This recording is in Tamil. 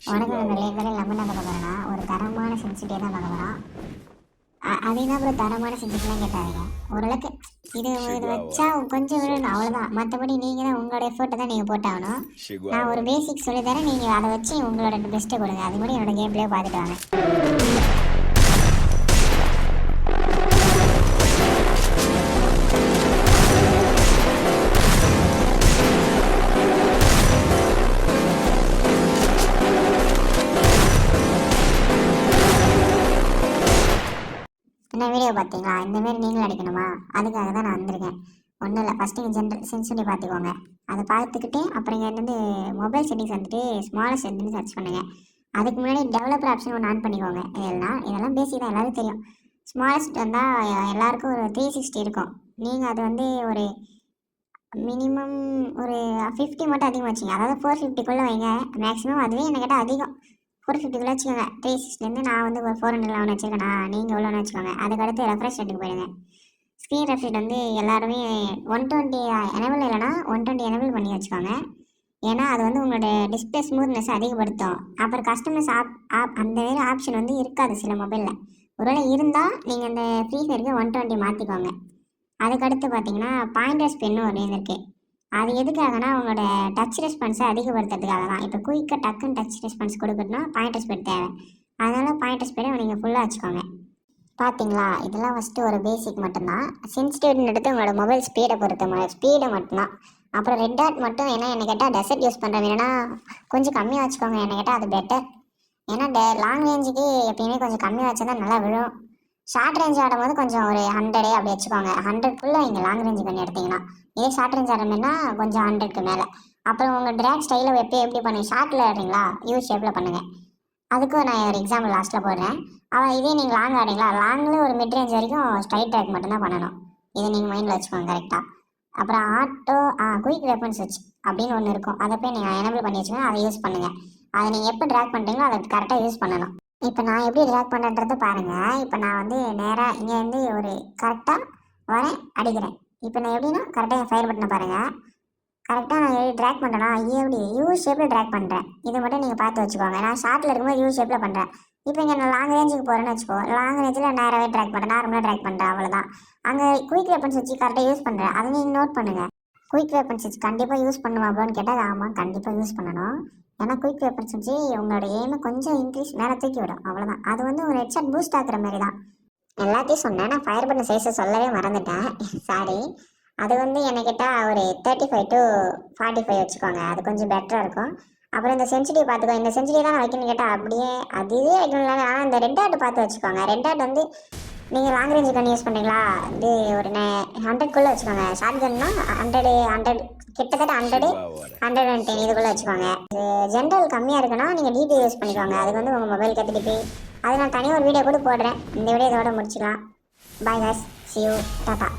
வணக்கம் நண்பர்களே. இந்த நம்ம என்ன பார்க்க போகிறோன்னா ஒரு தரமான சென்சிட்டிவ் தான் பார்க்க போகிறோம். அது என்ன அப்புறம் தரமான சென்சிட்டிவ்லாம் கேட்டாதீங்க. ஓரளவுக்கு இது வச்சா கொஞ்சம் விடணும், அவ்வளோதான். மற்றபடி நீங்கள் தான் உங்களோட எஃபர்ட்டை தான் நீங்கள் போட்டாகணும். நான் ஒரு பேசிக் சொல்லி தரேன், நீங்கள் அதை வச்சு உங்களோட பெஸ்ட்டை கொடுங்க. அது மாதிரி என்னோட கேம் பிளே பார்த்துட்டு வாங்க. என்ன வீடியோ பார்த்தீங்களா? இந்தமாரி நீங்களும் அடிக்கணுமா? அதுக்காக தான் நான் வந்திருக்கேன். ஒன்றும் இல்லை, ஃபஸ்ட்டு நீங்கள் ஜென்ரல் சென்சிட்டி பார்த்துக்கோங்க. அதை பார்த்துக்கிட்டு அப்புறம் இங்கே வந்து மொபைல் செட்டிங்ஸ் வந்துட்டு ஸ்மாலஸ்ட் செட்டிங்ஸ் சர்ச் பண்ணுங்கள். அதுக்கு முன்னாடி டெவலப்பர் ஆப்ஷன் ஒன்று ஆன் பண்ணிக்கோங்க. இதெல்லாம் பேசிக் தான், எல்லாருக்கும் தெரியும். ஸ்மாலஸ்ட் வந்தால் எல்லாருக்கும் ஒரு 360 இருக்கும். நீங்கள் அது வந்து ஒரு மினிமம் ஒரு 50 மட்டும் அதிகமாக வச்சுங்க. அதாவது 450க்குள்ளே வைங்க. மேக்ஸிமம் அதுவே என்ன கேட்டால் அதிகம். 450க்குள்ளே வச்சுக்கோங்க. 360 நான் வந்து ஒரு 400 வச்சுருக்கேண்ணா, நீங்கள் எவ்வளோன்னு வச்சுக்கோங்க. அதுக்கடுத்து ரெஃப்ரெஷ் ரேட்டுக்கு போயிடுங்க. ஸ்க்ரீன் ரெஃப்ரெஷ் வந்து எல்லாருமே 120 எனபிள் இல்லைனா 120 எனபிள் பண்ணி வச்சுக்கோங்க. ஏன்னா அது வந்து உங்களோட டிஸ்பிளே ஸ்மூத்னஸ் அதிகப்படுத்தும். அப்புறம் கஸ்டமர்ஸ் அந்த வேறு ஆப்ஷன் வந்து இருக்காது சில மொபைலில். ஒருவேளை இருந்தால் நீங்கள் அந்த ஃப்ரீ ஃபயருக்கு 120 மாற்றிக்கோங்க. அதுக்கடுத்து பார்த்தீங்கன்னா பாயிண்டர்ஸ் பென்னு ஒரு இருக்குது. அது எதுக்காகனா உங்களோட டச் ரெஸ்பான்ஸை அதிகப்படுத்துறதுக்காக தான். இப்போ குயிக்காக டக்குன்னு டச் ரெஸ்பான்ஸ் கொடுக்கணும்னா பாயிண்டர் ஸ்பீட் தேவை. அதனால் பாயிண்டர் ஸ்பீடை நீங்கள் ஃபுல்லாக வச்சுக்கோங்க. பார்த்தீங்களா, இதெல்லாம் ஃபஸ்ட்டு ஒரு பேசிக் மட்டும்தான். சென்சிட்டிவ்னு எடுத்து உங்களோட மொபைல் ஸ்பீடை பொறுத்த ஸ்பீடை மட்டும்தான். அப்புறம் ரெட் டாட் மட்டும் என்ன கேட்டால் டெசர்ட் யூஸ் பண்ணுற வேணும்னா கொஞ்சம் கம்மியாக வச்சுக்கோங்க. என்ன கேட்டால் அது பெட்டர். ஏன்னா லாங் ரேஞ்சுக்கு எப்பயுமே கொஞ்சம் கம்மியாக வச்சா தான் நல்லா விழும். ஷார்ட் ரேஞ்ச் ஆடும்போது கொஞ்சம் ஒரு 100 அப்படி வச்சுக்கோங்க. 100க்குள்ளே இங்கே லாங் ரேஞ்சு பண்ணி எடுத்திங்கன்னா. இதே ஷார்ட் ரேஞ்ச் ஆடுறதுனா கொஞ்சம் 100க்கு மேலே. அப்புறம் உங்கள் ட்ராக் ஸ்டைலில் எப்படி பண்ணுங்க. ஷார்ட்டில் ஆடுறீங்களா, யூ ஷேப்பில் பண்ணுங்கள். அதுக்கும் நான் ஒரு எக்ஸாம்பிள் லாஸ்ட்டில் போடுறேன். இதே நீங்கள் லாங் ஆடுறீங்களா, லாங்கில் ஒரு மிட் ரேஞ்ச் வரைக்கும் ஸ்ட்ரைட் ட்ராக் மட்டும்தான் பண்ணணும். இதை நீங்கள் மைண்டில் வச்சுக்கோங்க கரெக்டாக. அப்புறம் குயிக் வெப்பன்ஸ் வச்சு அப்படின்னு ஒன்று இருக்கும். அதை போய் நீங்கள் எனபிள் பண்ணி வச்சுக்கோங்க. அதை யூஸ் பண்ணுங்கள். அதை நீங்கள் எப்போ ட்ராக் பண்ணுறீங்களோ அதை கரெக்டாக யூஸ் பண்ணணும். இப்போ நான் எப்படி ட்ராக் பண்ணுறதை பாருங்கள். இப்போ நான் வந்து நேராக இங்கே வந்து ஒரு கரெக்டாக வரேன், அடிக்கிறேன். இப்போ நான் எப்படின்னா கரெக்டாக என் ஃபயர் பட்டனை பாருங்கள். கரெக்டாக நான் எப்படி ட்ராக் பண்ணுறேன்னா எப்படி யூ ஷேப்பில் ட்ராக் பண்ணுறேன். இதை மட்டும் நீங்கள் பார்த்து வச்சுக்கோங்க. நான் ஷார்ட்டில் இருக்கும்போது யூ ஷேப்பில் பண்ணுறேன். இப்போ இங்கே நான் லாங் ரேஞ்சுக்கு போகிறேன்னு வச்சுக்கோ. லாங் ரேஞ்சில் நேராகவே ட்ராக் பண்ணுறேன், நார்மலாக ட்ராக் பண்ணுறேன், அவ்வளோதான். அங்கே குயிக் வெப்பன்ஸ் வச்சு கரெக்டாக யூஸ் பண்ணுறேன். அதை நீங்கள் நோட் பண்ணுங்கள். குயிக் வெப்பன்ஸ் வச்சு கண்டிப்பாக யூஸ் பண்ணுமா அப்படின்னு கேட்டால் ஆமாம், கண்டிப்பாக யூஸ் பண்ணணும். ஏன்னா குயிக் வெப்பன்ஸ் வச்சு உங்களோட எய்மை கொஞ்சம் இன்க்ரீஸ் மேலே தூக்கி விடும், அவ்வளோதான். அது வந்து ஒரு ஹெட்ஷாட் பூஸ்ட் ஆக்குற மாதிரி தான். எல்லாத்தையும் சொன்னேன். நான் ஃபயர் பண்ண சைஸை சொல்லவே மறந்துட்டேன், சாரி. அது வந்து என்ன கேட்டால் ஒரு 35 to 45 வச்சுக்கோங்க. அது கொஞ்சம் பெட்டராக இருக்கும். அப்புறம் இந்த சென்சிட்டிவ் பார்த்துக்கோ. இந்த சென்சிட்டிவ் தான் வைக்கணும்னு கேட்டால் அப்படியே அதுவே வைக்கணும்ல. ஆனால் இந்த ரெட் டாட் பார்த்து வச்சுக்கோங்க. ரெட் டாட் வந்து நீங்கள் லாங் ரேஞ்சு கன் யூஸ் பண்ணுறீங்களா, இது ஒரு 100க்குள்ளே வச்சுக்கோங்க. ஷார்ட் கன்னா 100 கிட்டத்தட்ட 110 இதுக்குள்ளே வச்சுக்கோங்க. ஜென்ரல் கம்மியாக இருக்குன்னா நீங்கள் டிபி யூஸ் பண்ணிக்கோங்க. அதுக்கு வந்து உங்கள் மொபைல் கற்றுக்கிட்டு அது நான் தனியாக ஒரு வீடியோ கூட போடுறேன். இந்த வீடியோ இதோட முடிச்சிக்கலாம். Bye guys, see you, Tata.